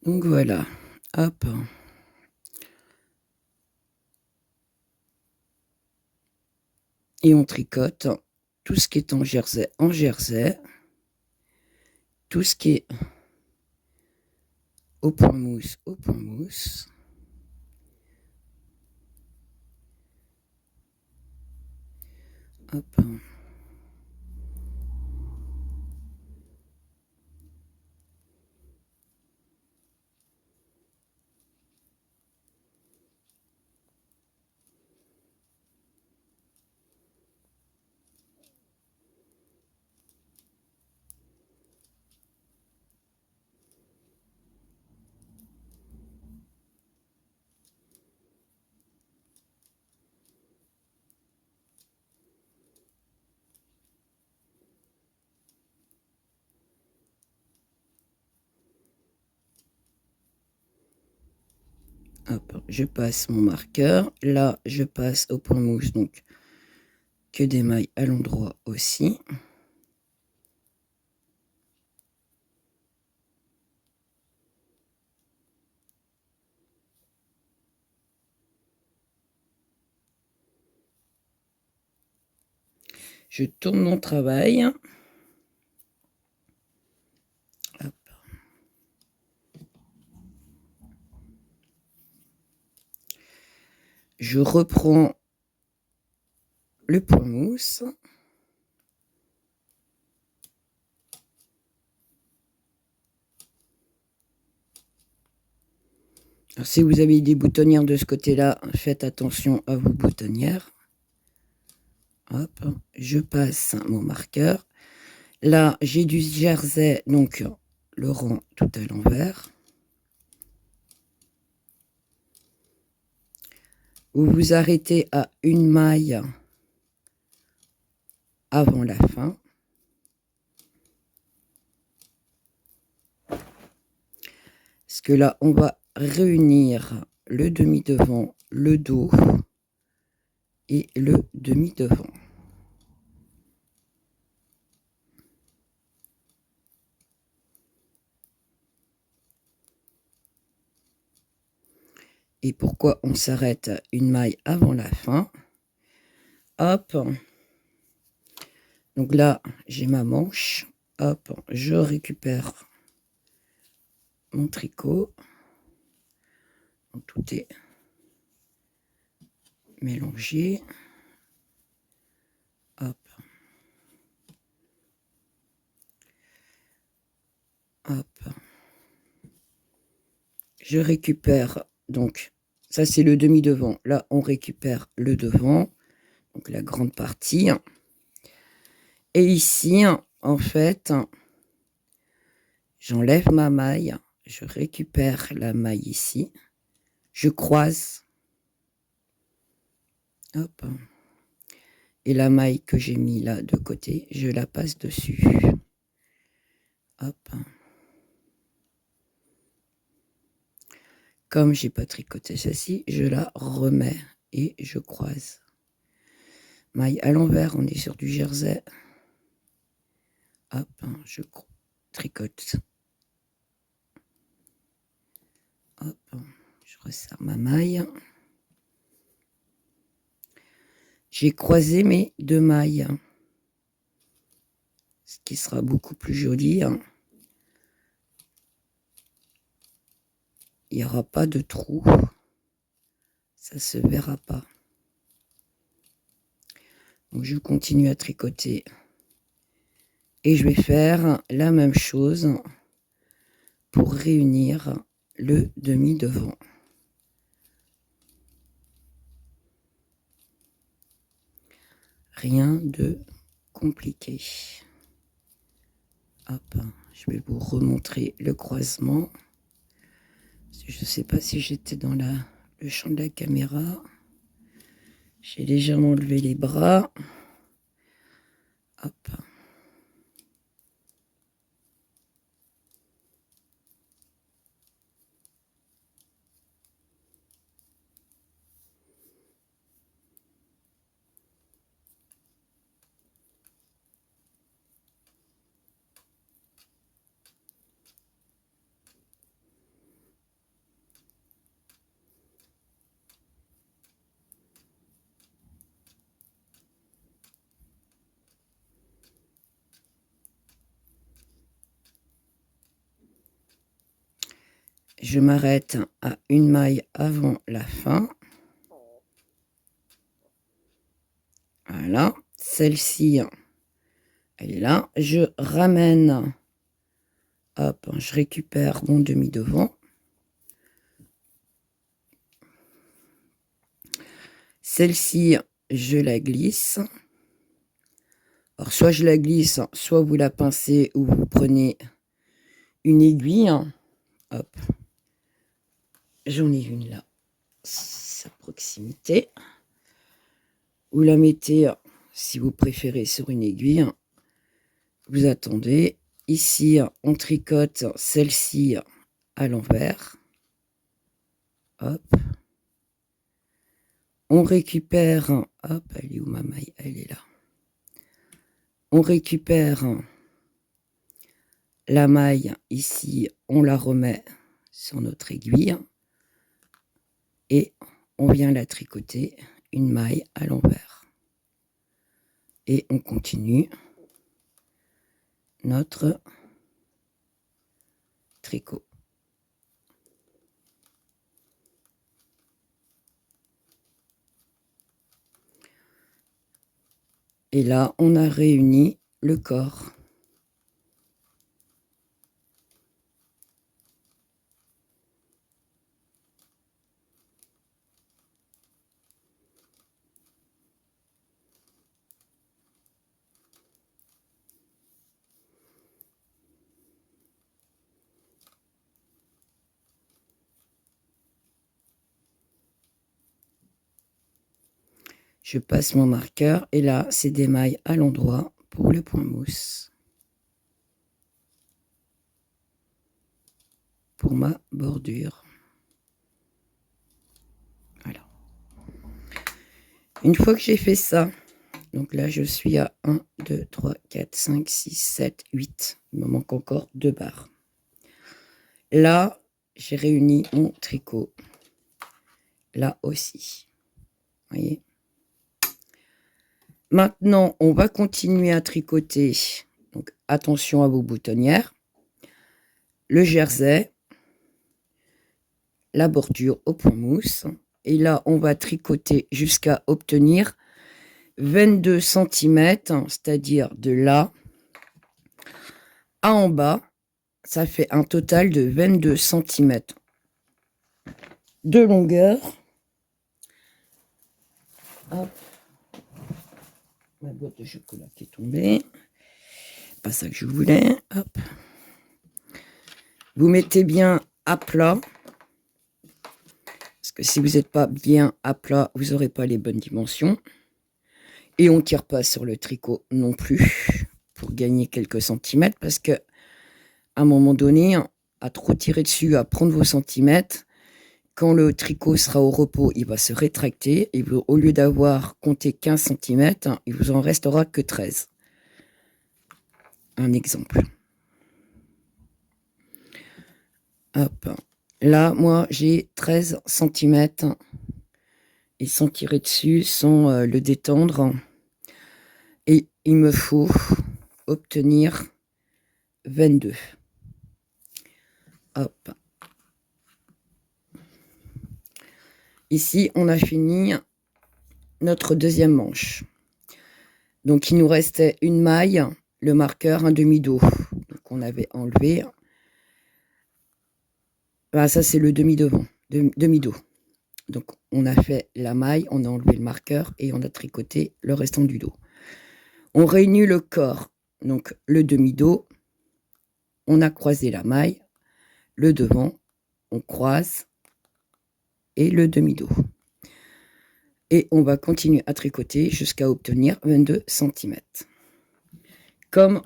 Donc voilà, hop. Et on tricote tout ce qui est en jersey, tout ce qui est au point mousse, hop. Hop, je passe mon marqueur. Là, je passe au point mousse, donc que des mailles à l'endroit aussi. Je tourne mon travail. Hop. Je reprends le point mousse. Alors, si vous avez des boutonnières de ce côté-là, faites attention à vos boutonnières. Hop, je passe mon marqueur. Là, j'ai du jersey, donc le rang tout à l'envers. Vous vous arrêtez à une maille avant la fin. Parce que là, on va réunir le demi-devant, le dos et le demi-devant. Et pourquoi on s'arrête à une maille avant la fin? Hop. Donc là, j'ai ma manche. Hop, je récupère mon tricot. Donc, tout est mélangé. Hop. Hop. Je récupère, donc, ça c'est le demi-devant. Là, on récupère le devant, donc la grande partie. Et ici, en fait, j'enlève ma maille, je récupère la maille ici, je croise. Hop. Et la maille que j'ai mis là de côté, je la passe dessus. Hop. Comme j'ai pas tricoté celle-ci, je la remets et je croise. Maille à l'envers, on est sur du jersey. Hop, je tricote. Hop, je resserre ma maille. J'ai croisé mes deux mailles, ce qui sera beaucoup plus joli. Il n'y aura pas de trou, ça se verra pas. Donc je continue à tricoter et je vais faire la même chose pour réunir le demi-devant. Rien de compliqué. Hop, je vais vous remontrer le croisement. Je ne sais pas si j'étais dans le champ de la caméra. J'ai légèrement levé les bras. Hop. je m'arrête à une maille avant la fin. Voilà, celle-ci, elle est là. Je ramène, hop, je récupère mon demi-devant. Celle-ci, je la glisse. Alors, soit je la glisse, soit vous la pincez ou vous prenez une aiguille. Hop, j'en ai une là, à proximité. Vous la mettez, si vous préférez, sur une aiguille. Vous attendez. Ici, on tricote celle-ci à l'envers. Hop. On récupère, hop, elle est où ma maille? Elle est là. On récupère la maille ici, on la remet sur notre aiguille et on vient la tricoter une maille à l'envers. Et on continue notre tricot. Et là, on a réuni le corps. Je passe mon marqueur et là, c'est des mailles à l'endroit pour le point mousse. Pour ma bordure. Voilà. Une fois que j'ai fait ça, donc là, je suis à 1, 2, 3, 4, 5, 6, 7, 8. Il me manque encore 2 barres. Là, j'ai réuni mon tricot. Là aussi. Vous voyez ? Maintenant, on va continuer à tricoter. Donc, attention à vos boutonnières. Le jersey. La bordure au point mousse. Et là, on va tricoter jusqu'à obtenir 22 cm, c'est-à-dire de là à en bas. Ça fait un total de 22 cm de longueur. Hop. Ma boîte de chocolat qui est tombée. Pas ça que je voulais. Hop. Vous mettez bien à plat. Parce que si vous n'êtes pas bien à plat, vous n'aurez pas les bonnes dimensions. Et on ne tire pas sur le tricot non plus pour gagner quelques centimètres. Parce que à un moment donné, à trop tirer dessus, à prendre vos centimètres, quand le tricot sera au repos, il va se rétracter. Et vous, au lieu d'avoir compté 15 cm, il vous en restera que 13. Un exemple. Hop. Là, moi, j'ai 13 cm. Et sans tirer dessus, sans le détendre. Et il me faut obtenir 22. Hop. Ici, on a fini notre deuxième manche. Donc, il nous restait une maille, le marqueur, un demi-dos. Donc, on avait enlevé. Ah, ça, c'est le demi-devant, demi-dos. Donc, on a fait la maille, on a enlevé le marqueur et on a tricoté le restant du dos. On réunit le corps, donc le demi-dos. On a croisé la maille, le devant, on croise et le demi-dos. Et on va continuer à tricoter jusqu'à obtenir 22 cm. Comme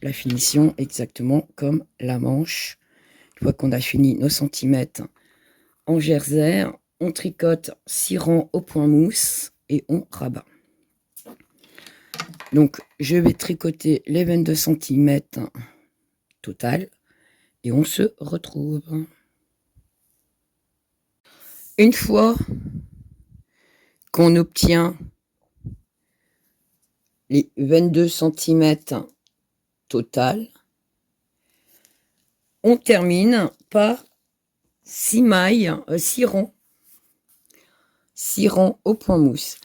la finition, exactement comme la manche. Une fois qu'on a fini nos centimètres en jersey, on tricote 6 rangs au point mousse et on rabat. Donc, je vais tricoter les 22 cm total et on se retrouve. Une fois qu'on obtient les 22 cm total, on termine par 6 mailles, 6 rangs. 6 rangs au point mousse.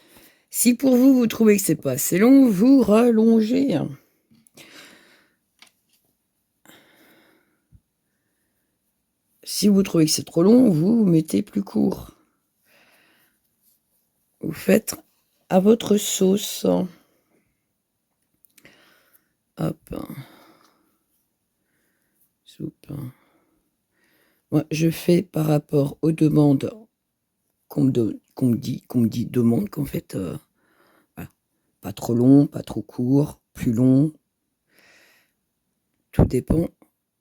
Si pour vous, vous trouvez que c'est pas assez long, vous rallongez. Si vous trouvez que c'est trop long, vous mettez plus court. Vous faites à votre sauce. Hop. Soupe. Moi, je fais par rapport aux demandes qu'on me dit demande qu'en fait, voilà. Pas trop long, pas trop court, plus long. Tout dépend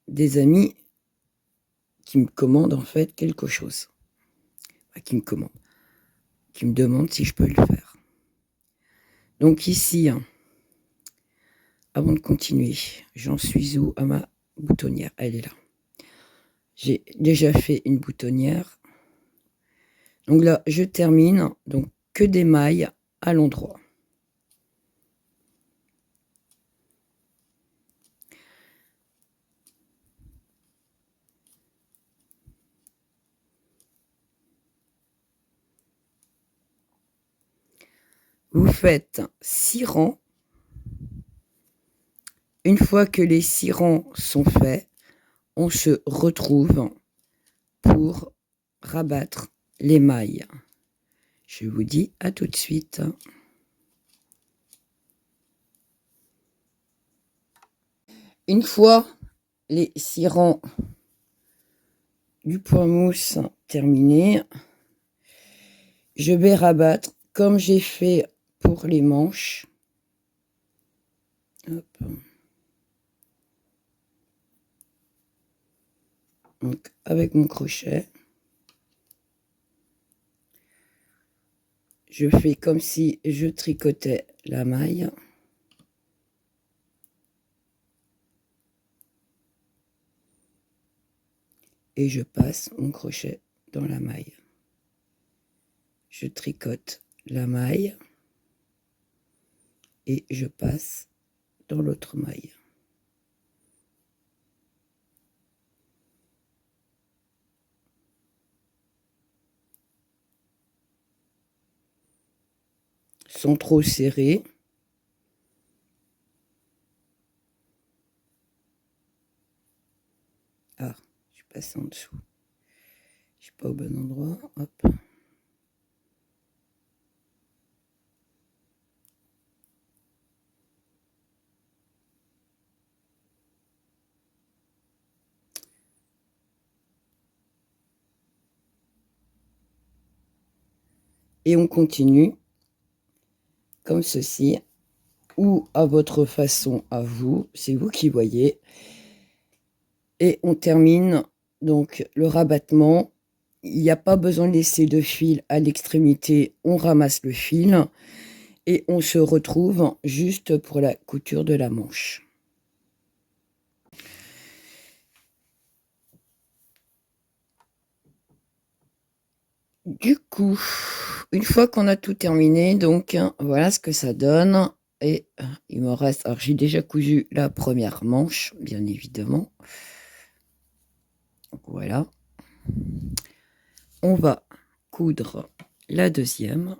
des amis qui me commandent en fait quelque chose. Enfin, qui me demandent si je peux le faire. Donc ici, avant de continuer, j'en suis où à ma boutonnière? Elle est là. J'ai déjà fait une boutonnière. Donc là, je termine. Donc que des mailles à l'endroit. Vous faites 6 rangs. Une fois que les 6 rangs sont faits, on se retrouve pour rabattre les mailles. Je vous dis à tout de suite. Une fois les 6 rangs du point mousse terminés, je vais rabattre comme j'ai fait pour les manches. Hop. Donc, avec mon crochet, je fais comme si je tricotais la maille. Et je passe mon crochet dans la maille. Je tricote la maille et je passe dans l'autre maille. Sans trop serrer. Ah, je passe en dessous. Je suis pas au bon endroit. Hop. Et on continue comme ceci, ou à votre façon à vous, c'est vous qui voyez. Et on termine donc le rabattement. Il n'y a pas besoin de laisser de fil à l'extrémité, on ramasse le fil et on se retrouve juste pour la couture de la manche. Du coup, une fois qu'on a tout terminé, donc voilà ce que ça donne. Et il me reste, alors j'ai déjà cousu la première manche, bien évidemment. Voilà. On va coudre la deuxième.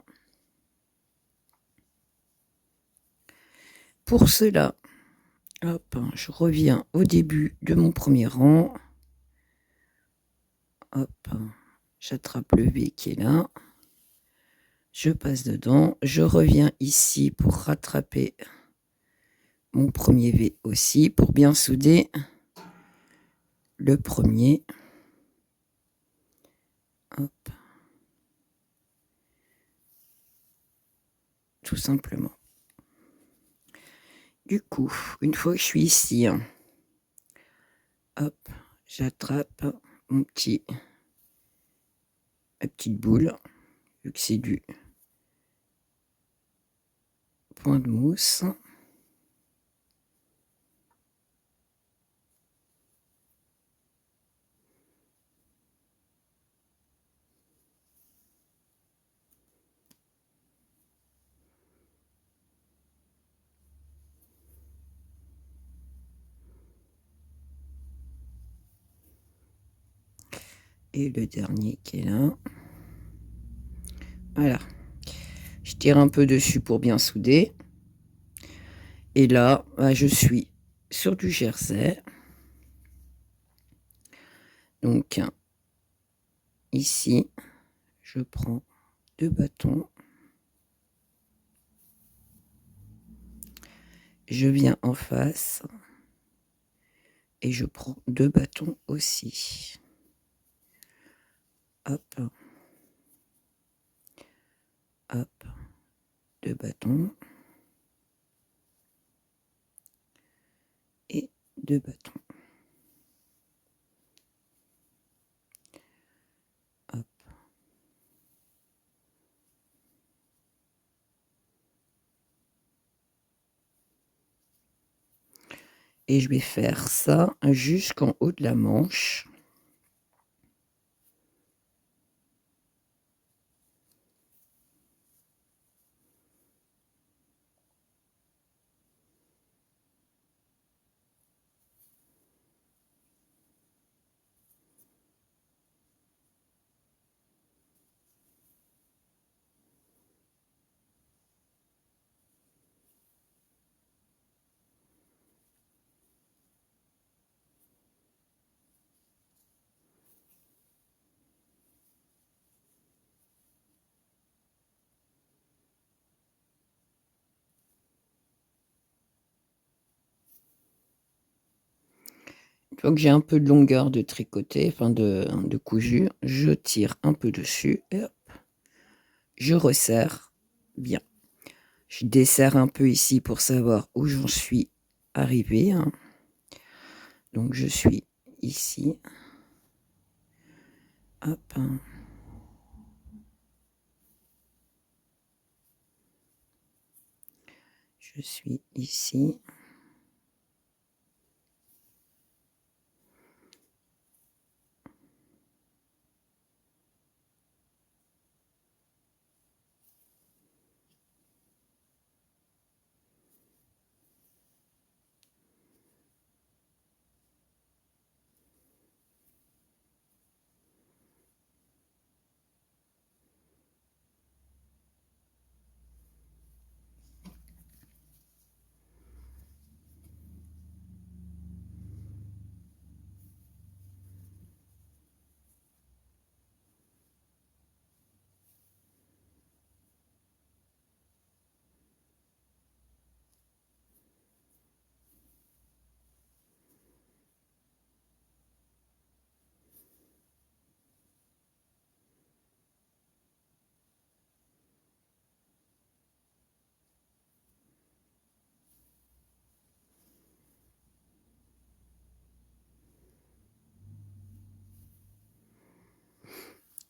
Pour cela, hop, je reviens au début de mon premier rang. Hop, j'attrape le V qui est là. Je passe dedans. Je reviens ici pour rattraper mon premier V aussi, pour bien souder le premier. Hop. Tout simplement. Du coup, une fois que je suis ici, hop, j'attrape ma petite boule, vu que c'est du point de mousse. Et le dernier qui est là. Voilà. Je tire un peu dessus pour bien souder. Et là, bah, je suis sur du jersey. Donc, ici, je prends 2 bâtons. Je viens en face. Et je prends 2 bâtons aussi. Hop. Hop. 2 bâtons. Et 2 bâtons. Hop. Et je vais faire ça jusqu'en haut de la manche. Une fois que j'ai un peu de longueur de tricoté, enfin de cousu, je tire un peu dessus et hop, je resserre bien. Je desserre un peu ici pour savoir où j'en suis arrivée. Hein. Donc je suis ici. Hop. Je suis ici.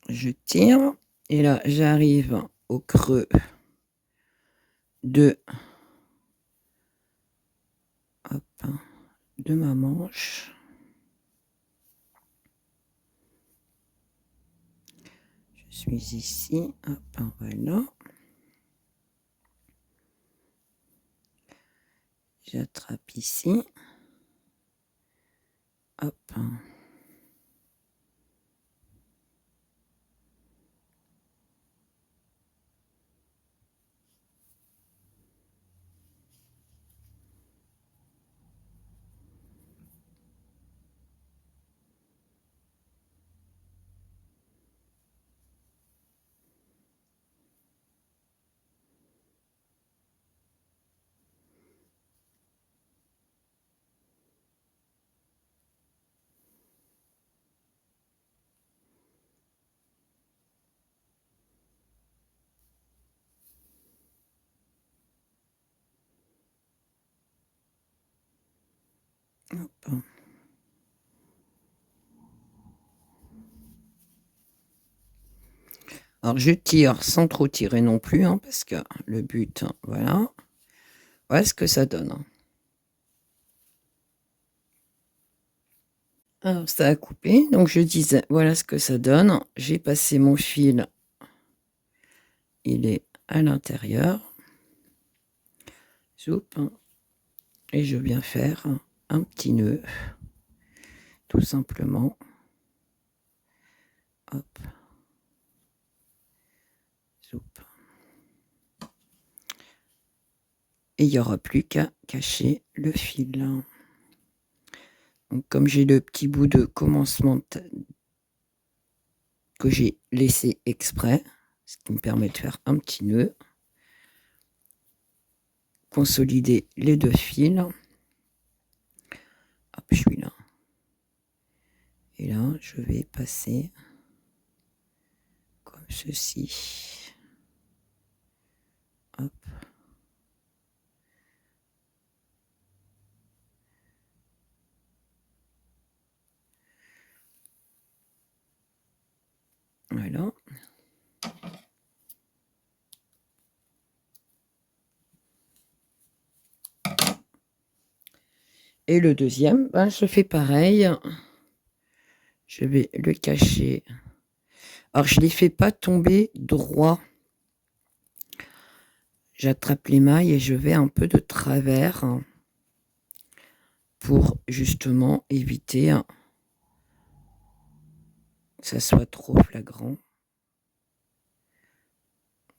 Je tire. Et là, j'arrive au creux de, hop, de ma manche. Je suis ici. Hop, voilà. J'attrape ici. Hop. Hop. Alors je tire sans trop tirer non plus, hein, parce que le but, voilà. Voilà ce que ça donne. Alors ça a coupé, donc je disais, voilà ce que ça donne. J'ai passé mon fil, il est à l'intérieur. Zoup, et je viens faire un petit nœud, tout simplement. Hop. Soup. Et il n'y aura plus qu'à cacher le fil. Donc, comme j'ai le petit bout de commencement que j'ai laissé exprès, ce qui me permet de faire un petit nœud, consolider les deux fils. Hop, je suis là. Et là, je vais passer comme ceci. Hop. Voilà. Et le deuxième, ben, je fais pareil. Je vais le cacher. Alors, je ne les fais pas tomber droit. J'attrape les mailles et je vais un peu de travers pour justement éviter que ça soit trop flagrant.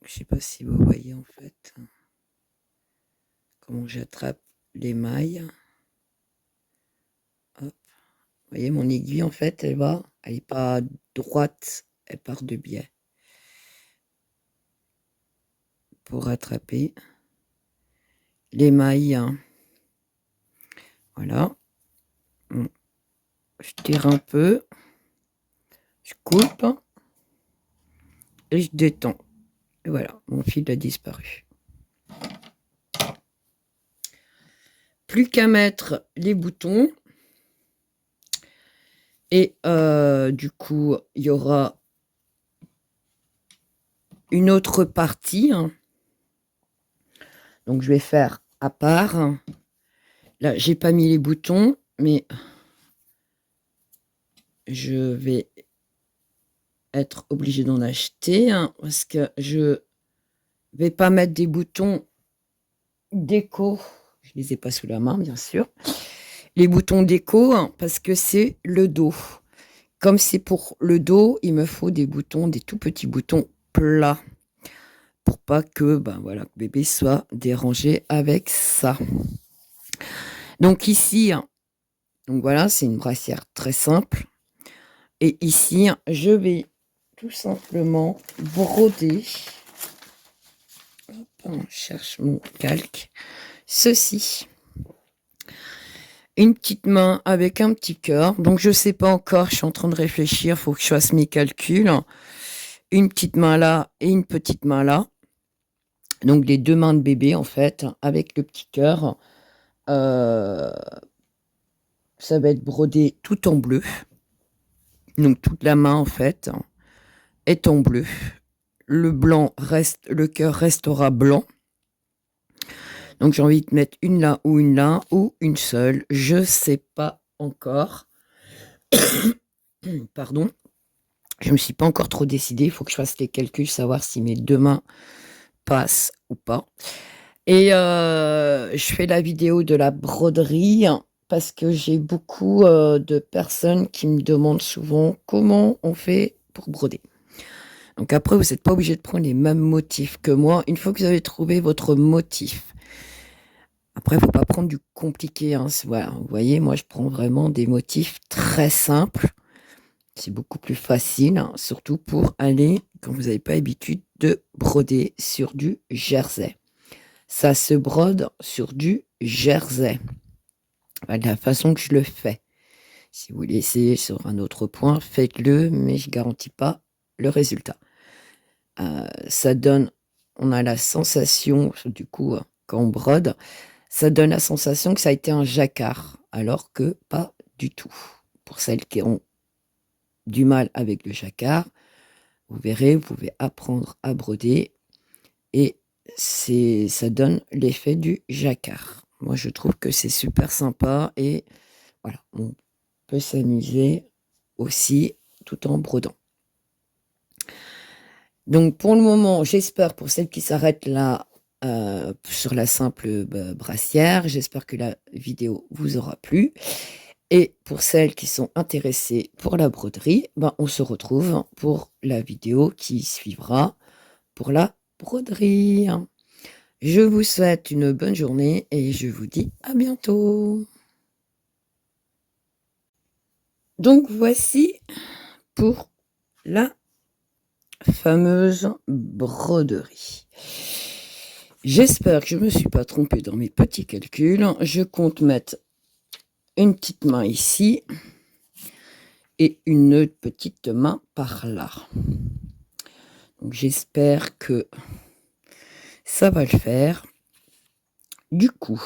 Je ne sais pas si vous voyez en fait comment j'attrape les mailles. Hop. Vous voyez, mon aiguille en fait, elle n'est pas droite, elle part de biais. Pour attraper les mailles. Voilà. Je tire un peu. Je coupe. Et je détends. Et voilà, mon fil a disparu. Plus qu'à mettre les boutons. Et du coup, il y aura une autre partie. Donc, je vais faire à part. Là, j'ai pas mis les boutons, mais je vais être obligée d'en acheter parce que je vais pas mettre des boutons déco. Je les ai pas sous la main, bien sûr. Les boutons déco parce que c'est le dos. Comme c'est pour le dos, il me faut des boutons, des tout petits boutons plats pour pas que, voilà, que bébé soit dérangé avec ça. Donc ici, donc voilà, c'est une brassière très simple. Et ici, je vais tout simplement broder. Hop, on cherche mon calque. Ceci. Une petite main avec un petit cœur. Donc je sais pas encore, je suis en train de réfléchir, faut que je fasse mes calculs. Une petite main là et une petite main là. Donc les deux mains de bébé en fait, avec le petit cœur. Ça va être brodé tout en bleu. Donc toute la main en fait est en bleu. Le cœur restera blanc. Donc j'ai envie de mettre une là ou une seule. Je sais pas encore. Pardon. Je me suis pas encore trop décidée. Il faut que je fasse les calculs, savoir si mes deux mains passent ou pas. Et je fais la vidéo de la broderie parce que j'ai beaucoup de personnes qui me demandent souvent comment on fait pour broder. Donc après, vous n'êtes pas obligé de prendre les mêmes motifs que moi. Une fois que vous avez trouvé votre motif, après, il ne faut pas prendre du compliqué. Voilà, vous voyez, moi, je prends vraiment des motifs très simples. C'est beaucoup plus facile, surtout pour aller, quand vous n'avez pas l'habitude de broder sur du jersey. Ça se brode sur du jersey. De la façon que je le fais. Si vous voulez essayer sur un autre point, faites-le, mais je ne garantis pas le résultat. Ça donne, on a la sensation, du coup, quand on brode, ça donne la sensation que ça a été un jacquard, alors que pas du tout. Pour celles qui ont du mal avec le jacquard, vous verrez, vous pouvez apprendre à broder et ça donne l'effet du jacquard. Moi, je trouve que c'est super sympa et voilà, on peut s'amuser aussi tout en brodant. Donc, pour le moment, j'espère, pour celles qui s'arrêtent là sur la simple brassière, j'espère que la vidéo vous aura plu. Et pour celles qui sont intéressées pour la broderie, ben, on se retrouve pour la vidéo qui suivra pour la broderie. Je vous souhaite une bonne journée et je vous dis à bientôt. Donc voici pour la fameuse broderie. J'espère que je ne me suis pas trompée dans mes petits calculs. Je compte mettre une petite main ici et une petite main par là. Donc j'espère que ça va le faire. Du coup,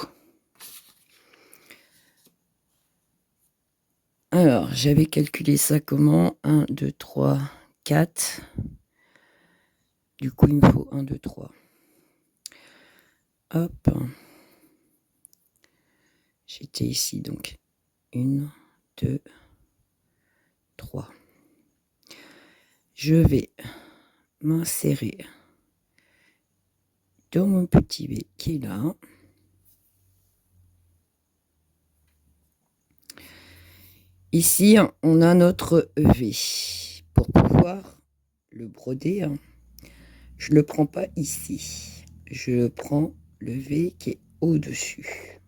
alors j'avais calculé ça comment? 1, 2, 3, 4. Du coup, il me faut 1, 2, 3. Hop. J'étais ici, donc 1, 2, 3. Je vais m'insérer dans mon petit V qui est là. Ici, on a notre V. Pour pouvoir le broder, je ne le prends pas ici. Je prends le V qui est au-dessus.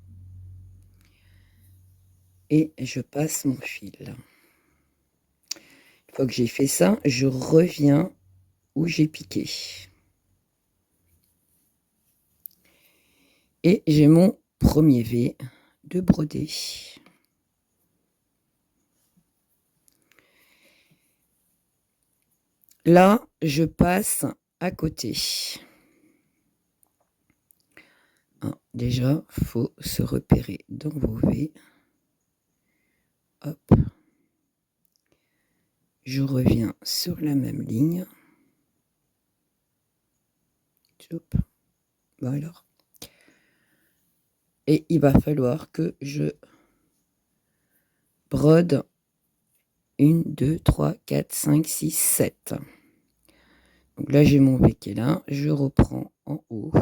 Et je passe mon fil. Une fois que j'ai fait ça, je reviens où j'ai piqué. Et j'ai mon premier V de broder. Là, je passe à côté. Déjà, il faut se repérer dans vos V. Hop. Je reviens sur la même ligne. Hop. Voilà. Et il va falloir que je brode 1, 2, 3, 4, 5, 6, 7. Donc là, j'ai mon V qui est là. Je reprends en haut.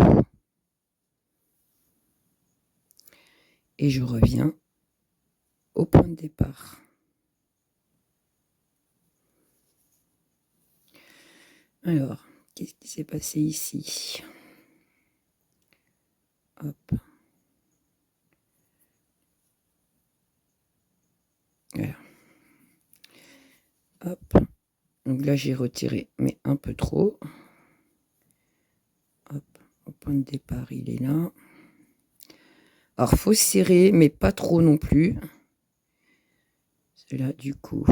Et je reviens au point de départ. Alors, qu'est-ce qui s'est passé ici? Hop. Voilà. Hop. Donc là, j'ai retiré, mais un peu trop. Hop. Au point de départ, il est là. Alors, il faut serrer, mais pas trop non plus. C'est là, du coup.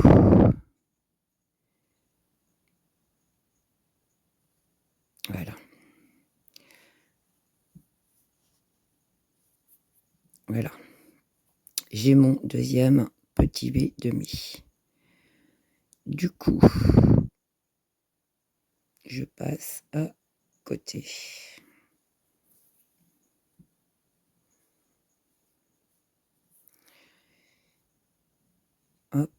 Voilà. Voilà. J'ai mon deuxième petit V demi. Du coup, je passe à côté. Hop.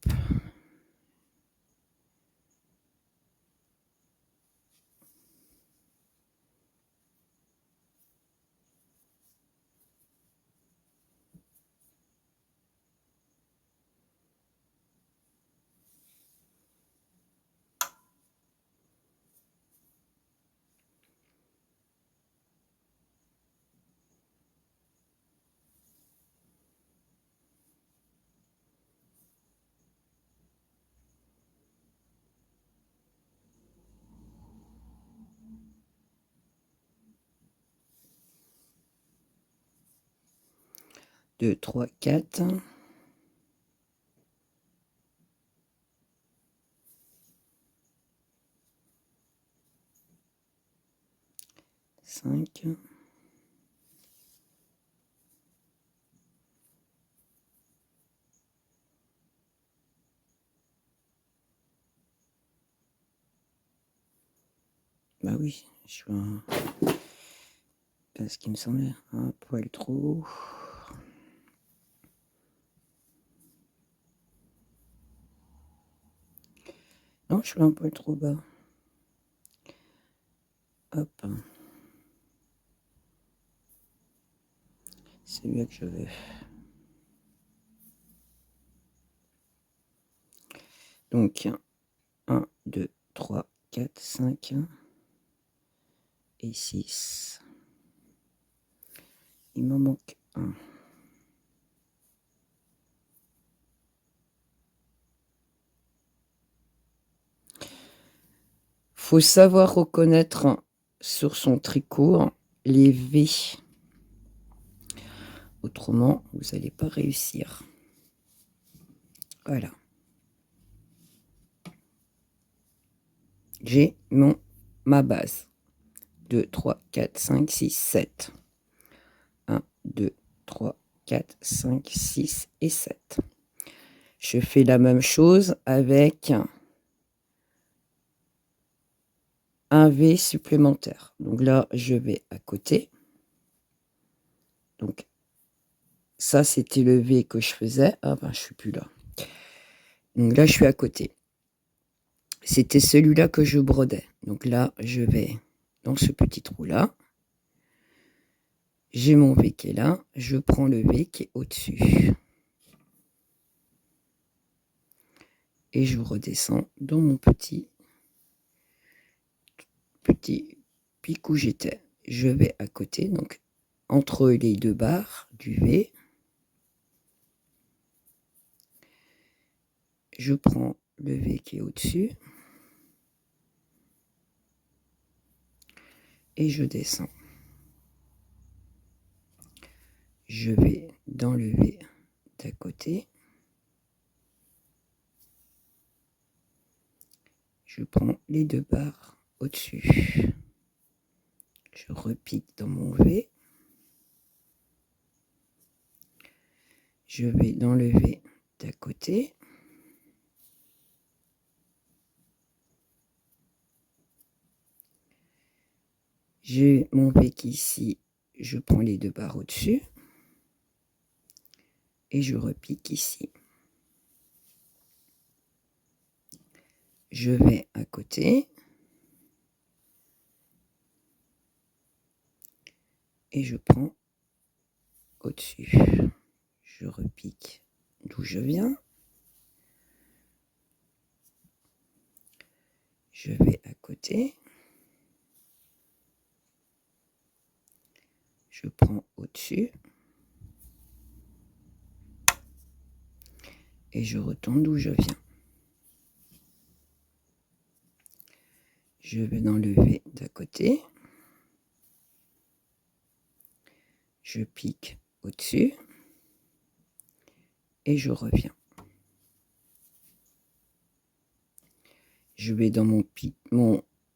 Deux, trois, quatre. 5. Bah oui, je suis parce qu'il me semblait un poil trop. Non, je suis un poil trop bas. Hop. C'est lui que je veux. Donc 1, 2, 3, 4, 5 et 6. Il m'en manque un. Faut savoir reconnaître sur son tricot les V. Autrement, vous n'allez pas réussir. Voilà. J'ai ma base. 2, 3, 4, 5, 6, 7. 1, 2, 3, 4, 5, 6 et 7. Je fais la même chose avec un V supplémentaire. Donc là, je vais à côté. Donc, ça, c'était le V que je faisais. Ah ben, je suis plus là. Donc là, je suis à côté. C'était celui-là que je brodais. Donc là, je vais dans ce petit trou-là. J'ai mon V qui est là. Je prends le V qui est au-dessus. Et je redescends dans mon petit pic où j'étais. Je vais à côté, donc entre les deux barres du V. Je prends le V qui est au-dessus. Et je descends. Je vais dans le V d'à côté. Je prends les deux barres au-dessus. Je repique dans mon V. Je vais dans le V d'à côté. J'ai mon V qui est ici. Je prends les deux barres au-dessus. Et je repique ici. Je vais à côté. Et je prends au-dessus. Je repique d'où je viens. Je vais à côté. Je prends au-dessus. Et je retourne d'où je viens. Je vais dans le V d'à côté. Je pique au-dessus. Et je reviens. Je vais dans mon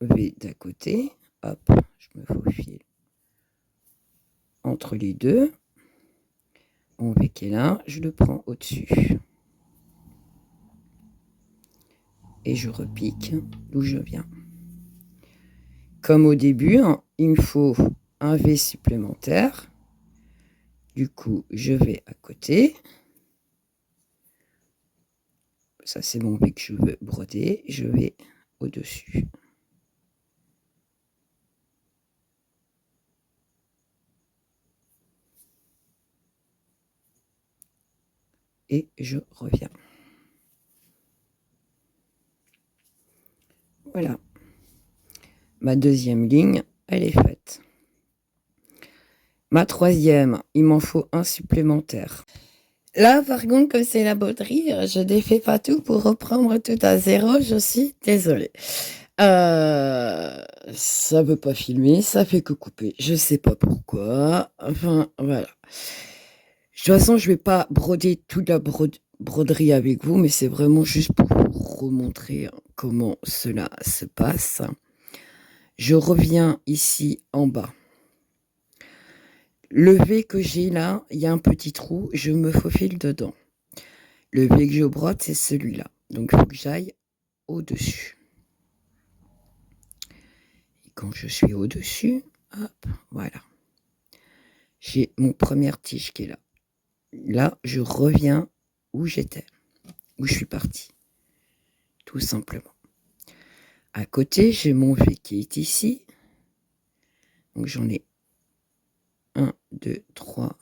V d'à côté. Hop, je me faufile entre les deux. Mon V qui est là, je le prends au-dessus. Et je repique d'où je viens. Comme au début, il me faut un V supplémentaire. Du coup, je vais à côté. Ça, c'est mon V que je veux broder. Je vais au-dessus. Et je reviens. Voilà. Ma deuxième ligne, elle est faite. Ma troisième, il m'en faut un supplémentaire. Là, par contre, comme c'est la broderie, je défais pas tout pour reprendre tout à zéro. Je suis désolée. Ça veut pas filmer, ça fait que couper. Je sais pas pourquoi. Enfin, voilà. De toute façon, je vais pas broder toute la broderie avec vous, mais c'est vraiment juste pour vous remontrer comment cela se passe. Je reviens ici en bas. Le V que j'ai là, il y a un petit trou, je me faufile dedans. Le V que je brode, c'est celui-là. Donc, il faut que j'aille au-dessus. Et quand je suis au-dessus, hop, voilà. J'ai mon première tige qui est là. Là, je reviens où j'étais, où je suis partie. Tout simplement. À côté, j'ai mon V qui est ici. Donc, j'en ai 1, 2, 3.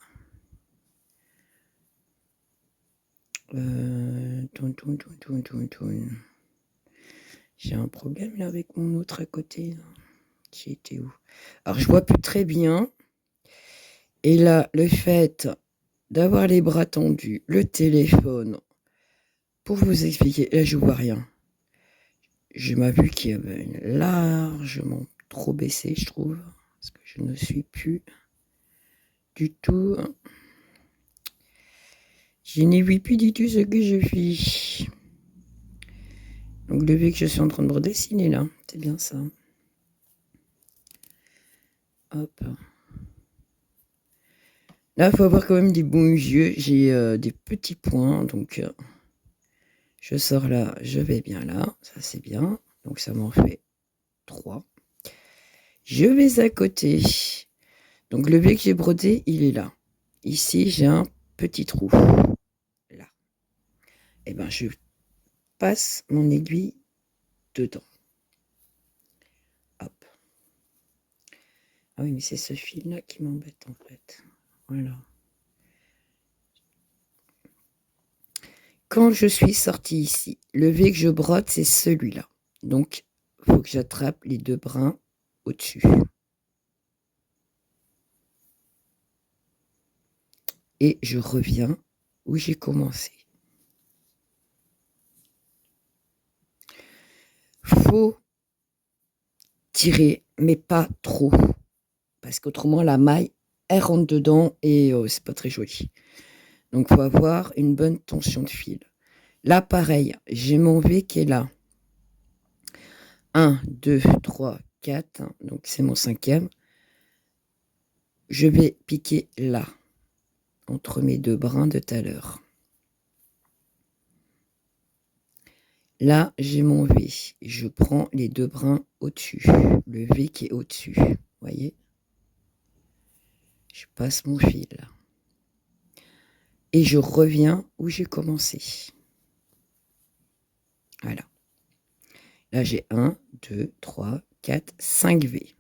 J'ai un problème là avec mon autre à côté. Là. J'ai été où? Alors je vois plus très bien. Et là, le fait d'avoir les bras tendus, le téléphone, pour vous expliquer, là je vois rien. Je m'as vu qu'il y avait largement trop baissé, je trouve, parce que je ne suis plus du tout. Je n'y vois plus du tout ce que je suis. Donc le vu que je suis en train de redessiner là, c'est bien ça. Hop. Là, il faut avoir quand même des bons yeux. J'ai des petits points, donc je sors là, je vais bien là, ça c'est bien. Donc ça m'en fait 3. Je vais à côté. Donc le V que j'ai brodé, il est là. Ici, j'ai un petit trou. Là. Et ben je passe mon aiguille dedans. Hop. Ah oui, mais c'est ce fil-là qui m'embête en fait. Voilà. Quand je suis sortie ici, le V que je brode, c'est celui-là. Donc, il faut que j'attrape les 2 brins au-dessus. Et je reviens où j'ai commencé. Faut tirer, mais pas trop. Parce qu'autrement, la maille, elle rentre dedans et c'est pas très joli. Donc, il faut avoir une bonne tension de fil. Là, pareil, j'ai mon V qui est là. 1, 2, 3, 4. Donc, c'est mon 5e. Je vais piquer là, entre mes 2 brins de tout à l'heure. Là, j'ai mon V. Je prends les 2 brins au-dessus. Le V qui est au-dessus. Vous voyez? Je passe mon fil. Et je reviens où j'ai commencé. Voilà. Là, j'ai 1, 2, 3, 4, 5 V.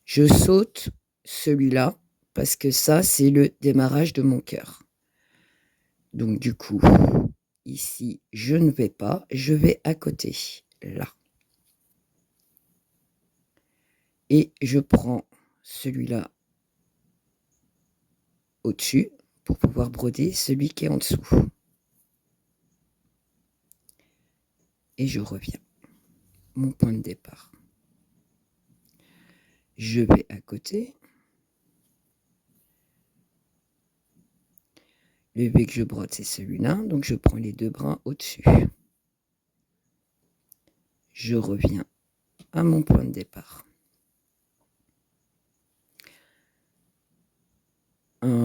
Je saute celui-là parce que ça, c'est le démarrage de mon cœur. Donc, du coup, ici, je ne vais pas. Je vais à côté. Là. Et je prends celui-là au-dessus pour pouvoir broder celui qui est en dessous. Et je reviens. Mon point de départ. Je vais à côté. Le V que je brode, c'est celui-là. Donc, je prends les 2 brins au-dessus. Je reviens à mon point de départ.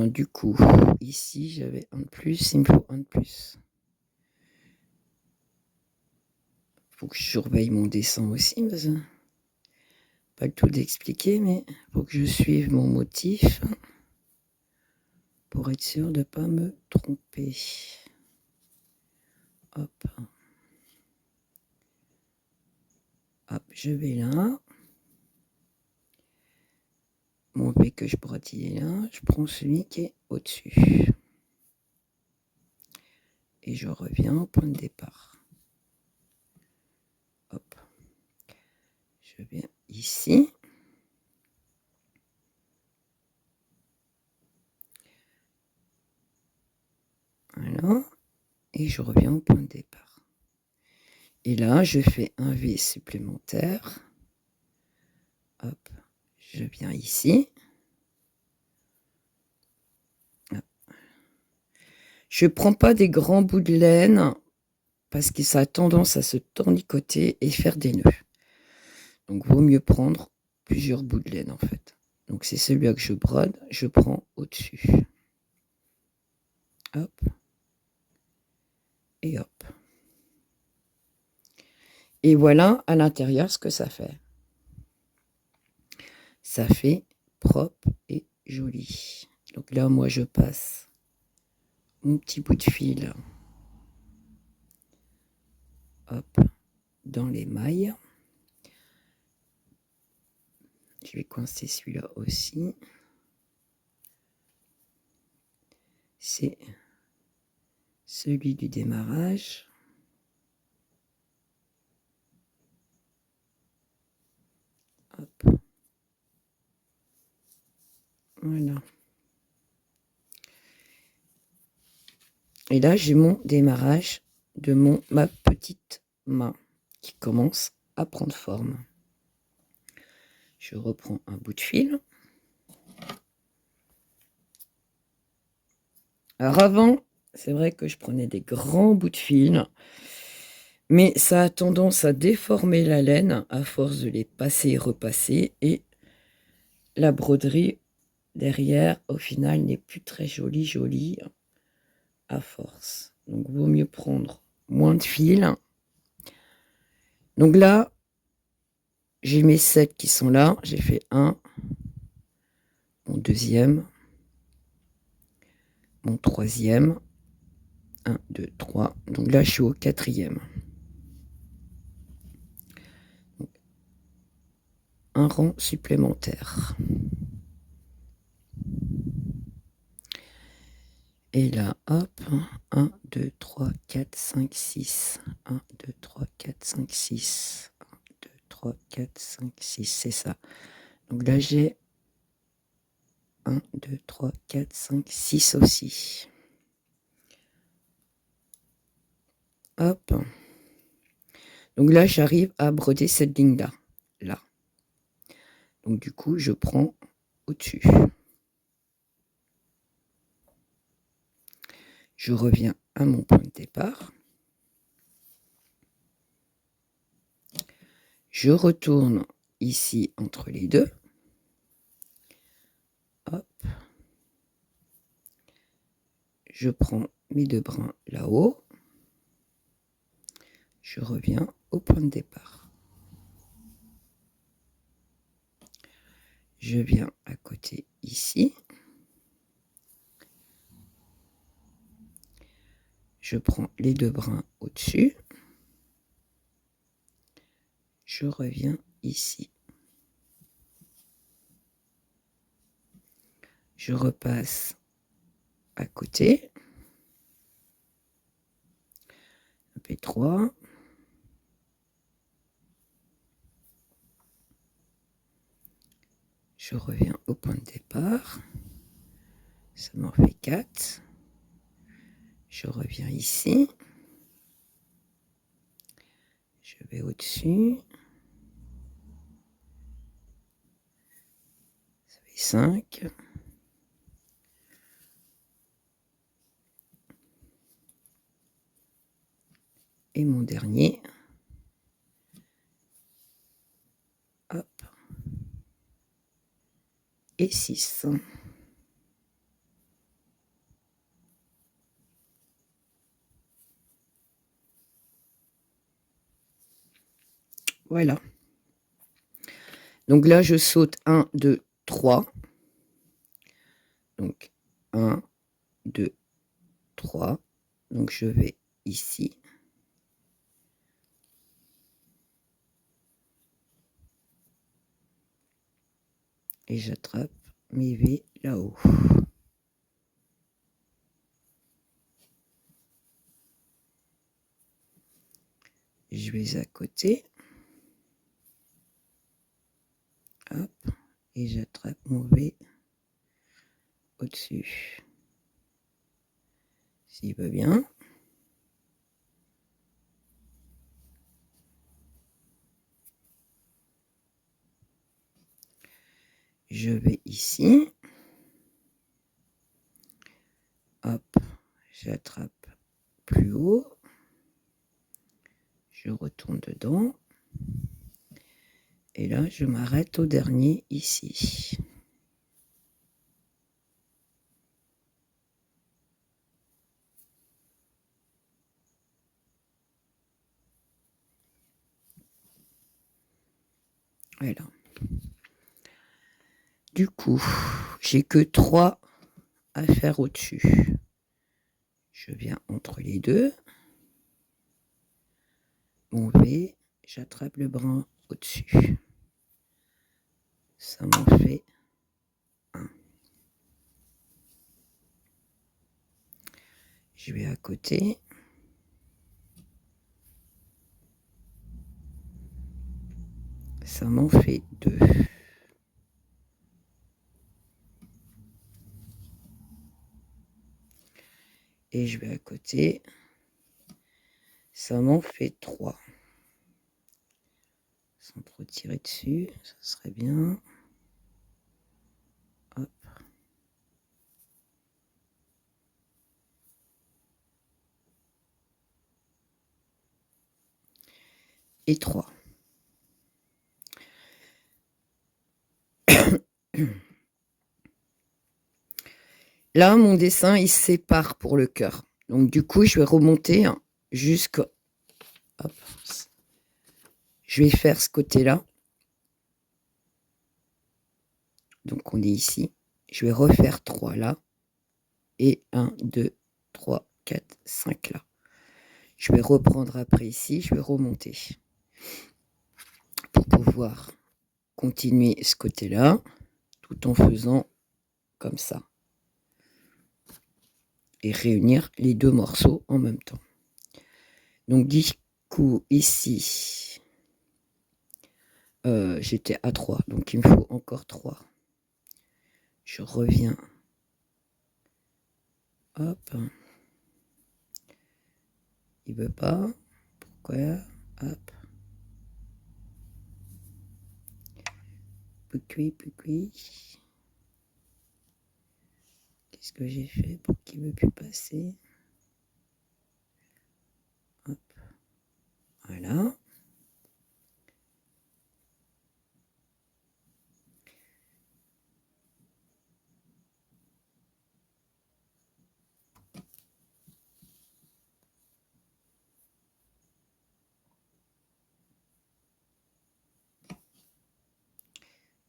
Du coup, ici, j'avais un de plus. Il me faut un de plus. Il faut que je surveille mon dessin aussi. Parce que pas le tout d'expliquer, mais il faut que je suive mon motif pour être sûr de ne pas me tromper. Hop. Hop, je vais là. Mon V que je brode, il est là. Je prends celui qui est au-dessus. Et je reviens au point de départ. Hop. Je viens ici. Voilà. Et je reviens au point de départ. Et là, je fais un V supplémentaire. Hop. Je viens ici. Je ne prends pas des grands bouts de laine parce que ça a tendance à se tournicoter et faire des nœuds. Donc, vaut mieux prendre plusieurs bouts de laine en fait. Donc, c'est celui-là que je brode. Je prends au-dessus. Hop. Et hop. Et voilà à l'intérieur ce que ça fait. Ça fait propre et joli. Donc là, moi, je passe mon petit bout de fil. Hop. Dans les mailles. Je vais coincer celui-là aussi. C'est celui du démarrage. Hop. Voilà. Et là, j'ai mon démarrage de ma petite main qui commence à prendre forme. Je reprends un bout de fil. Alors avant, c'est vrai que je prenais des grands bouts de fil, mais ça a tendance à déformer la laine à force de les passer et repasser, et la broderie derrière, au final, n'est plus très jolie à force. Donc, vaut mieux prendre moins de fil. Donc là, j'ai mes 7 qui sont là. J'ai fait un, mon deuxième, mon troisième, 1, 2, 3. Donc là, je suis au quatrième. Un rang supplémentaire. Et là, hop, 1, 2, 3, 4, 5, 6. 1, 2, 3, 4, 5, 6. 1, 2, 3, 4, 5, 6, c'est ça. Donc là, j'ai 1, 2, 3, 4, 5, 6 aussi. Hop. Donc là, j'arrive à broder cette ligne-là. Là. Donc du coup, je prends au-dessus. Je reviens à mon point de départ. Je retourne ici entre les deux. Hop. Je prends mes deux brins là-haut. Je reviens au point de départ. Je viens à côté ici. Je prends les deux brins au-dessus. Je reviens ici. Je repasse à côté. Un P3. Je reviens au point de départ. Ça m'en fait 4. Je reviens ici. Je vais au-dessus. Ça fait 5. Et mon dernier. Hop. Et 6. Voilà. Donc là, je saute 1, 2, 3. Donc 1, 2, 3. Donc je vais ici. Et j'attrape mes V là-haut. Je vais à côté. Hop. Et j'attrape mon V au-dessus. S'il va bien. Je vais ici. Hop. J'attrape plus haut. Je retourne dedans. Et là, je m'arrête au dernier ici. Voilà. Du coup, j'ai que 3 à faire au-dessus. Je viens entre les deux. Mon V, j'attrape le brin au-dessus. Ça m'en fait 1. Je vais à côté. Ça m'en fait 2. Et je vais à côté. Ça m'en fait 3. Sans trop tirer dessus, ça serait bien. Hop. Et 3. Là, mon dessin, il se sépare pour le cœur. Donc, du coup, je vais remonter jusqu'à... Hop. Je vais faire ce côté-là. Donc, on est ici. Je vais refaire 3 là. Et 1, 2, 3, 4, 5 là. Je vais reprendre après ici. Je vais remonter. Pour pouvoir continuer ce côté-là. Tout en faisant comme ça. Et réunir les 2 morceaux en même temps. Donc, du coup, ici, j'étais à 3. Donc, il me faut encore 3. Je reviens. Hop. Il veut pas. Pourquoi? Hop. Poucui. Qu'est-ce que j'ai fait pour qu'il ne veut plus passer? Hop. Voilà.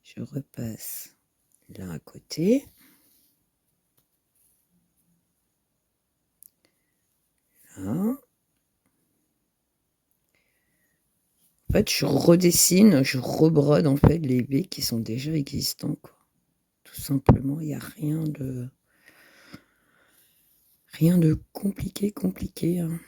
Je repasse là à côté. Là. En fait, je redessine, je rebrode en fait les baies qui sont déjà existants, quoi. Tout simplement, il n'y a rien de compliqué. Hein.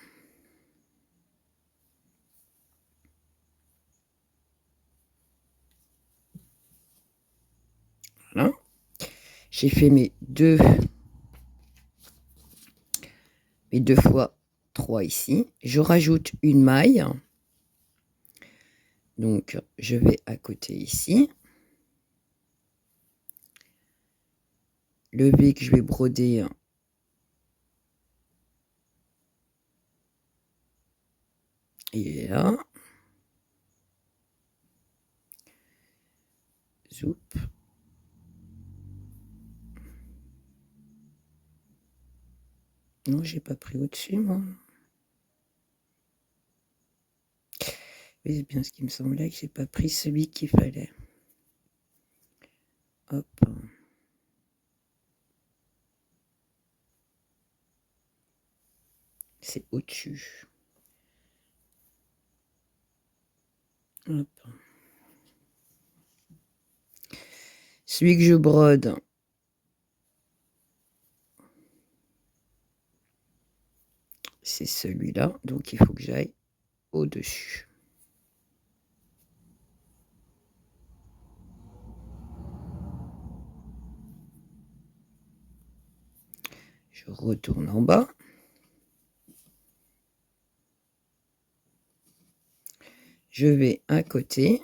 Voilà. J'ai fait mes 2 fois 3 ici. Je rajoute une maille. Donc, je vais à côté ici. Le V que je vais broder, il est là. Zoup. Non, j'ai pas pris au-dessus, moi. Oui, c'est bien ce qui me semblait, que j'ai pas pris celui qu'il fallait. Hop. C'est au-dessus. Hop. Celui que je brode, c'est celui-là. Donc, il faut que j'aille au-dessus. Je retourne en bas. Je vais à côté.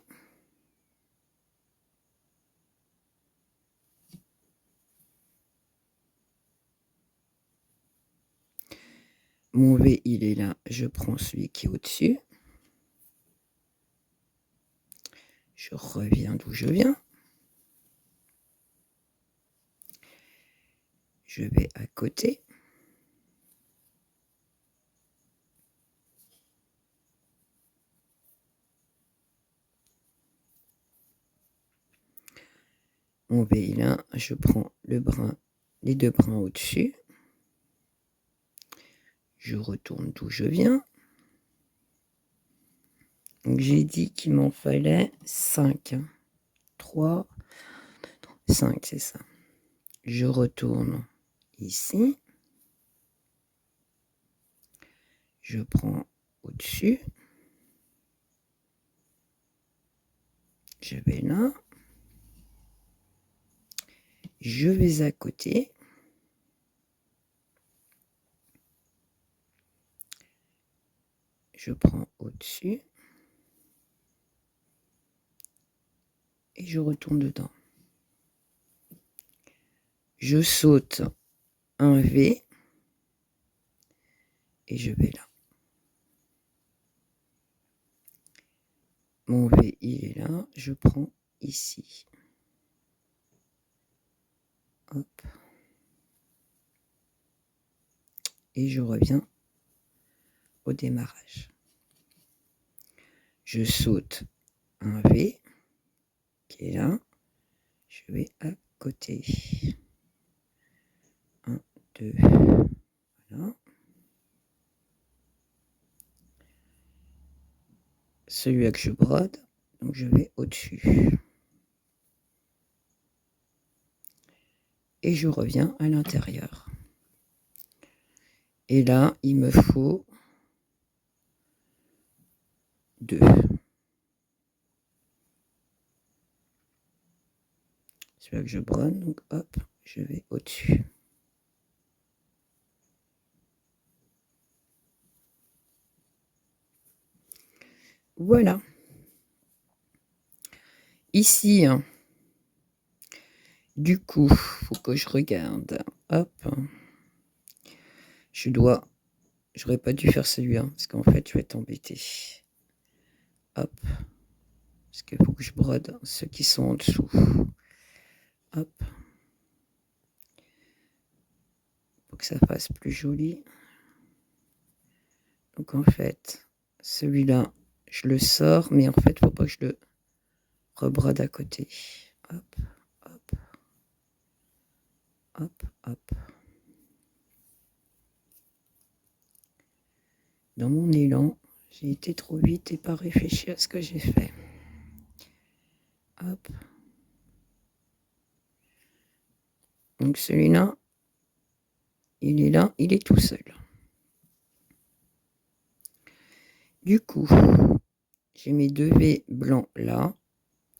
Mon V, il est là. Je prends celui qui est au-dessus. Je reviens d'où je viens. Je vais à côté. Mon V, il est là. Je prends le brin, les 2 brins au-dessus. Je retourne d'où je viens. Donc, j'ai dit qu'il m'en fallait 5. 3, 5, c'est ça. Je retourne ici. Je prends au-dessus. Je vais là. Je vais à côté. Je prends au-dessus. Et je retourne dedans. Je saute un V. Et je vais là. Mon V, il est là. Je prends ici. Hop. Et je reviens au démarrage. Je saute un V qui est là. Je vais à côté. 1, 2, voilà. Celui-là que je brode, donc je vais au-dessus. Et je reviens à l'intérieur. Et là, il me faut 2. Celui-là que je brode, donc hop, je vais au-dessus. Voilà. Ici, du coup, faut que je regarde. Hop. J'aurais pas dû faire celui-là, parce qu'en fait, je vais être embêté. Hop. Parce qu'il faut que je brode ceux qui sont en dessous. Hop. Pour que ça fasse plus joli. Donc en fait, celui-là, je le sors, mais en fait, il faut pas que je le rebrode à côté. Hop, hop, hop, hop. Dans mon élan, j'ai été trop vite et pas réfléchi à ce que j'ai fait. Hop. Donc celui-là, il est là, il est tout seul. Du coup, j'ai mes 2 V blancs là.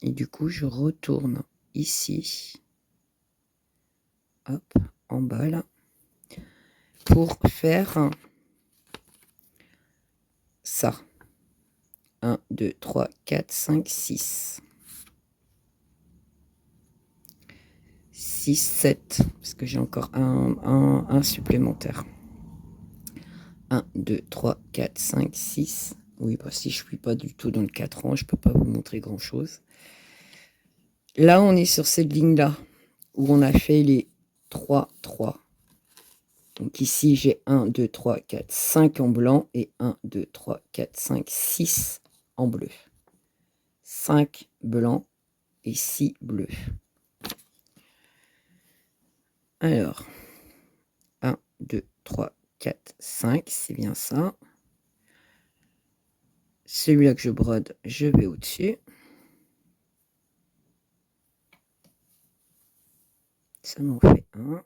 Et du coup, je retourne ici. Hop, en bas là. Pour faire ça. 1, 2, 3, 4, 5, 6. 6, 7. Parce que j'ai encore un supplémentaire. 1, 2, 3, 4, 5, 6. Oui, bah, si je ne suis pas du tout dans le 4 ans, je ne peux pas vous montrer grand-chose. Là, on est sur cette ligne-là, où on a fait les 3, 3. Donc ici, j'ai 1, 2, 3, 4, 5 en blanc et 1, 2, 3, 4, 5, 6 en bleu. 5 blancs et 6 bleus. Alors, 1, 2, 3, 4, 5, c'est bien ça. Celui-là que je brode, je vais au-dessus. Ça m'en fait un.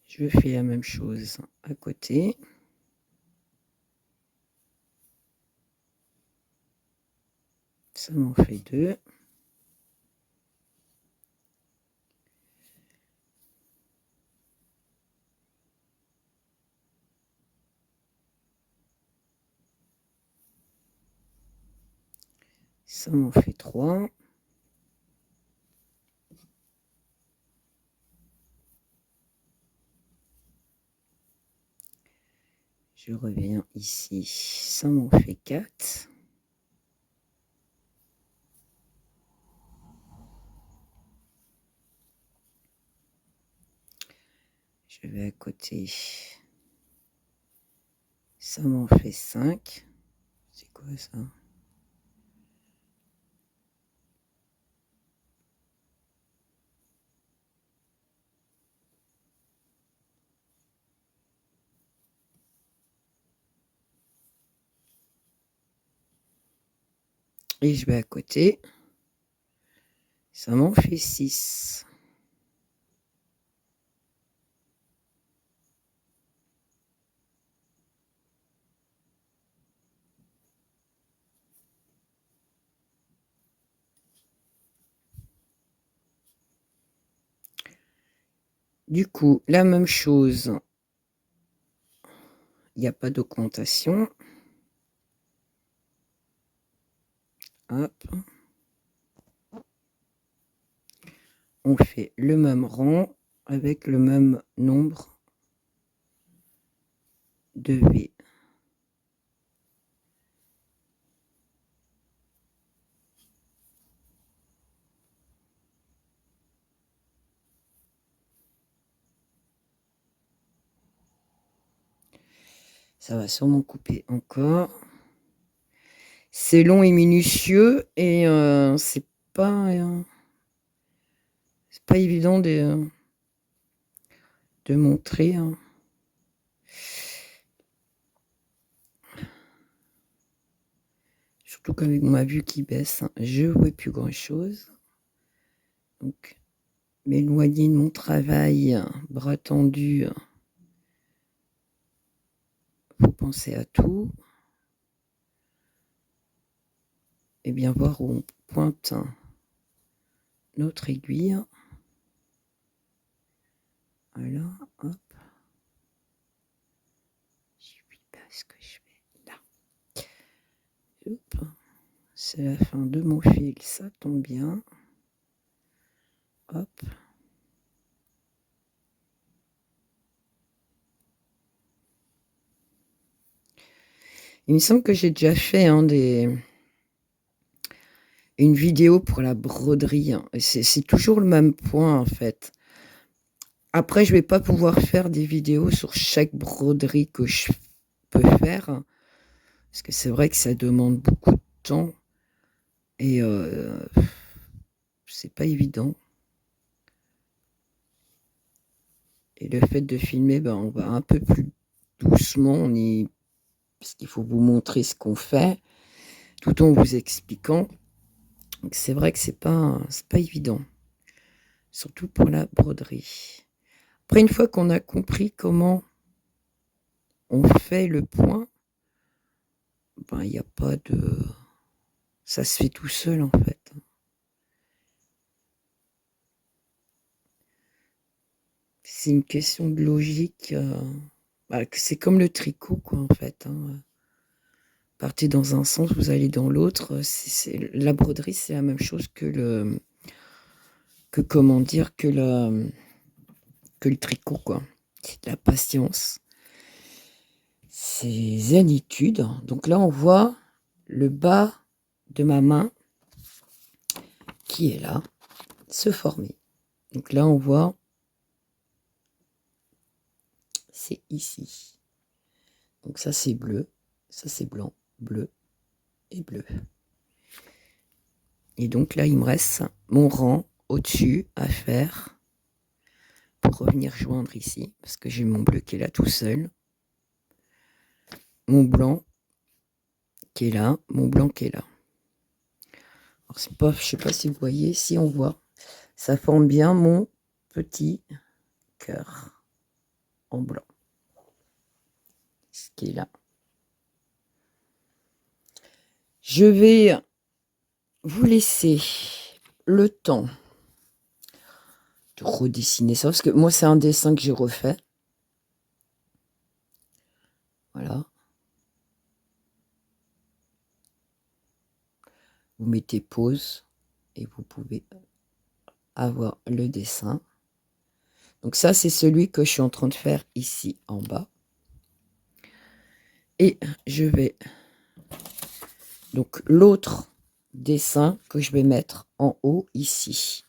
Je fais la même chose à côté. Ça m'en fait 2. Ça m'en fait 3. Je reviens ici. Ça m'en fait 4. Je vais à côté. Ça m'en fait 5. C'est quoi ça? Et je vais à côté. Ça m'en fait 6. Du coup, la même chose, il n'y a pas d'augmentation. Hop. On fait le même rang avec le même nombre de V. Ça va sûrement couper encore. C'est long et minutieux et c'est pas évident de montrer. Surtout qu'avec ma vue qui baisse, je vois plus grand chose. Donc, m'éloigner de mon travail, bras tendus, faut penser à tout. Et bien voir où on pointe notre aiguille. Voilà, hop. Je sais pas ce que je fais là. Hop. C'est la fin de mon fil, ça tombe bien. Hop. Il me semble que j'ai déjà fait une vidéo pour la broderie. C'est toujours le même point en fait. Après, je vais pas pouvoir faire des vidéos sur chaque broderie que je peux faire. Parce que c'est vrai que ça demande beaucoup de temps. Et c'est pas évident. Et le fait de filmer, ben, on va un peu plus doucement, parce qu'il faut vous montrer ce qu'on fait, tout en vous expliquant. Donc c'est vrai que c'est pas évident, surtout pour la broderie. Après, une fois qu'on a compris comment on fait le point, ben il n'y a pas de... Ça se fait tout seul en fait. C'est une question de logique. C'est comme le tricot, quoi, en fait. Partez dans un sens, vous allez dans l'autre. La broderie, c'est la même chose comment dire, que le tricot, quoi. C'est de la patience. C'est zénitude. Donc là, on voit le bas de ma main qui est là, se former. Donc là, on voit, c'est ici. Donc ça, c'est bleu, ça, c'est blanc, bleu et bleu. Et donc là, il me reste mon rang au-dessus à faire pour revenir joindre ici, parce que j'ai mon bleu qui est là tout seul, mon blanc qui est là, mon blanc qui est là. Alors c'est pas, je sais pas si vous voyez, si on voit, ça forme bien mon petit cœur en blanc, ce qui est là. Je vais vous laisser le temps de redessiner ça, parce que moi c'est un dessin que j'ai refait. Voilà. Vous mettez pause et vous pouvez avoir le dessin. Donc ça, c'est celui que je suis en train de faire ici en bas. Et je vais... Donc l'autre dessin que je vais mettre en haut ici.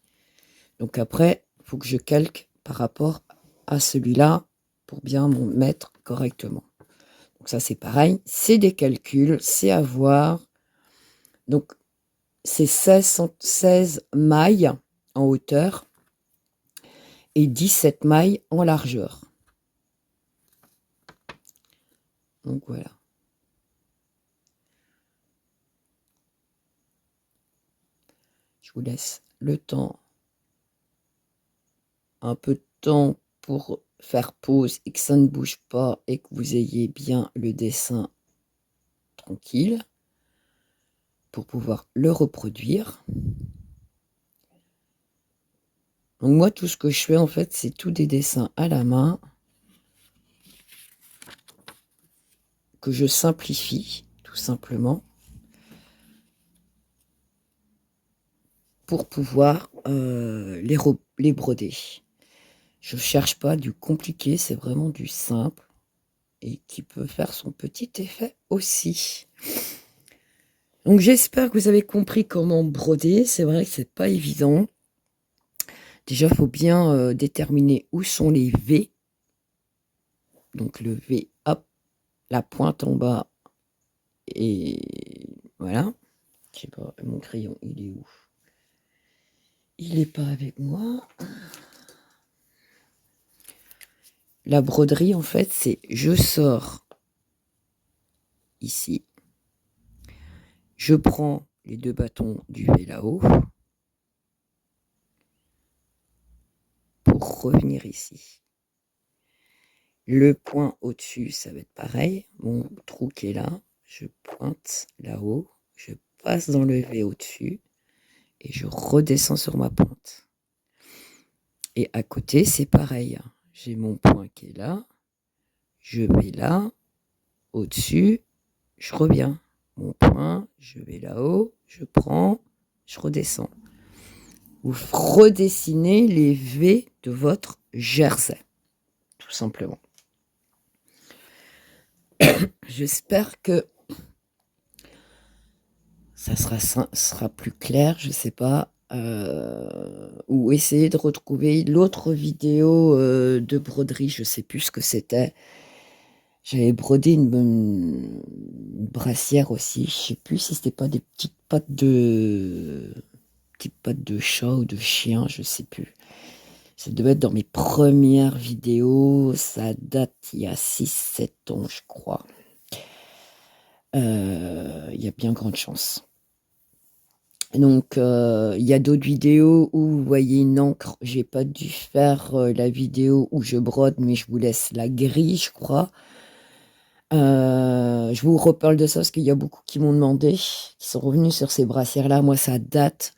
Donc après, il faut que je calque par rapport à celui-là pour bien me mettre correctement. Donc ça, c'est pareil. C'est des calculs, c'est à voir. Donc c'est 16 mailles en hauteur et 17 mailles en largeur. Donc voilà. Je vous laisse le temps, un peu de temps pour faire pause et que ça ne bouge pas et que vous ayez bien le dessin tranquille pour pouvoir le reproduire. Donc moi, tout ce que je fais, en fait, c'est tout des dessins à la main que je simplifie, tout simplement, pour pouvoir les broder. Je cherche pas du compliqué, c'est vraiment du simple et qui peut faire son petit effet aussi. Donc j'espère que vous avez compris comment broder. C'est vrai que c'est pas évident. Déjà, il faut bien déterminer où sont les V. Donc le V, hop, la pointe en bas. Et voilà. Je sais pas, mon crayon, il est où? Il n'est pas avec moi. La broderie, en fait, c'est je sors ici. Je prends les 2 bâtons du V là-haut pour revenir ici. Le point au-dessus, ça va être pareil. Mon trou qui est là, je pointe là-haut, je passe dans le V au-dessus et je redescends sur ma pointe. Et à côté, c'est pareil. J'ai mon point qui est là, je vais là, au-dessus, je reviens. Mon point, je vais là-haut, je prends, je redescends. Vous redessinez les V de votre jersey, tout simplement. J'espère que ça sera plus clair, je sais pas. Ou essayer de retrouver l'autre vidéo de broderie, je sais plus ce que c'était. J'avais brodé une brassière aussi, je sais plus si c'était pas des petites pattes de chat ou de chien, je sais plus. Ça devait être dans mes premières vidéos, ça date il y a 6-7 ans, je crois. Il y a bien grande chance. Donc, il y a d'autres vidéos où vous voyez une encre. J'ai pas dû faire la vidéo où je brode, mais je vous laisse la grille, je crois. Je vous reparle de ça parce qu'il y a beaucoup qui m'ont demandé, qui sont revenus sur ces brassières-là. Moi, ça date.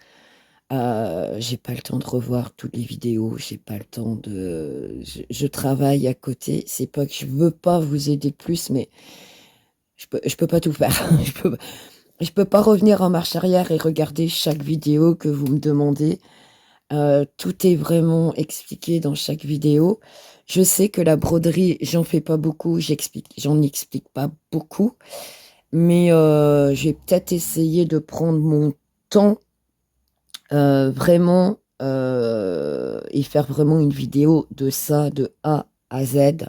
J'ai pas le temps de revoir toutes les vidéos. J'ai pas le temps de. Je travaille à côté. C'est pas que je veux pas vous aider plus, mais je peux pas tout faire. Je peux pas revenir en marche arrière et regarder chaque vidéo que vous me demandez. Tout est vraiment expliqué dans chaque vidéo. Je sais que la broderie, j'en fais pas beaucoup, j'en explique pas beaucoup, mais j'ai peut-être essayé de prendre mon temps vraiment et faire vraiment une vidéo de ça de A à Z.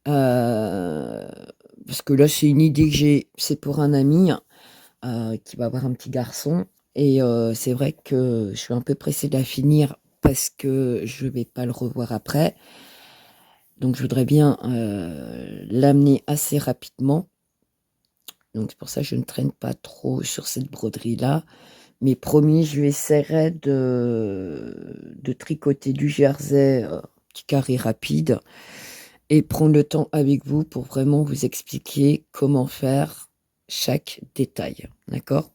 Parce que là, c'est une idée que j'ai, c'est pour un ami qui va avoir un petit garçon. Et c'est vrai que je suis un peu pressée de la finir parce que je vais pas le revoir après. Donc je voudrais bien l'amener assez rapidement. Donc c'est pour ça que je ne traîne pas trop sur cette broderie-là. Mais promis, je lui essaierai de tricoter du jersey, petit carré rapide, et prendre le temps avec vous pour vraiment vous expliquer comment faire chaque détail, d'accord?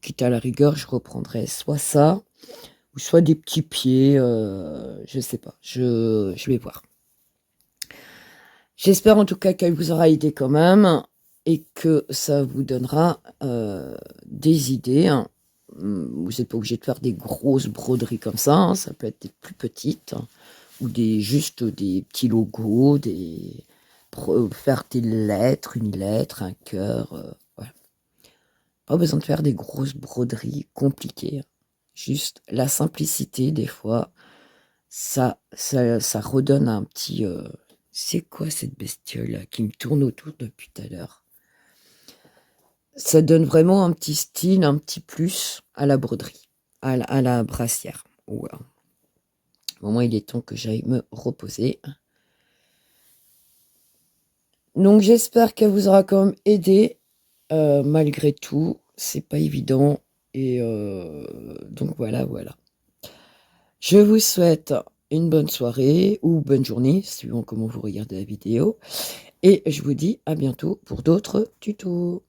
Quitte à la rigueur, je reprendrai soit ça, ou soit des petits pieds, je sais pas, je vais voir. J'espère en tout cas qu'elle vous aura aidé quand même, et que ça vous donnera des idées, hein. Vous n'êtes pas obligé de faire des grosses broderies comme ça, hein. Ça peut être des plus petites, hein, ou juste des petits logos, faire des lettres, une lettre, un cœur, voilà. Pas besoin de faire des grosses broderies compliquées, hein. Juste la simplicité, des fois, ça redonne un petit... c'est quoi cette bestiole-là qui me tourne autour depuis tout à l'heure? Ça donne vraiment un petit style, un petit plus à la broderie, à la brassière. Voilà. Au moment, il est temps que j'aille me reposer. Donc j'espère qu'elle vous aura quand même aidé, malgré tout. C'est pas évident. Et donc voilà. Je vous souhaite une bonne soirée ou bonne journée, suivant comment vous regardez la vidéo. Et je vous dis à bientôt pour d'autres tutos.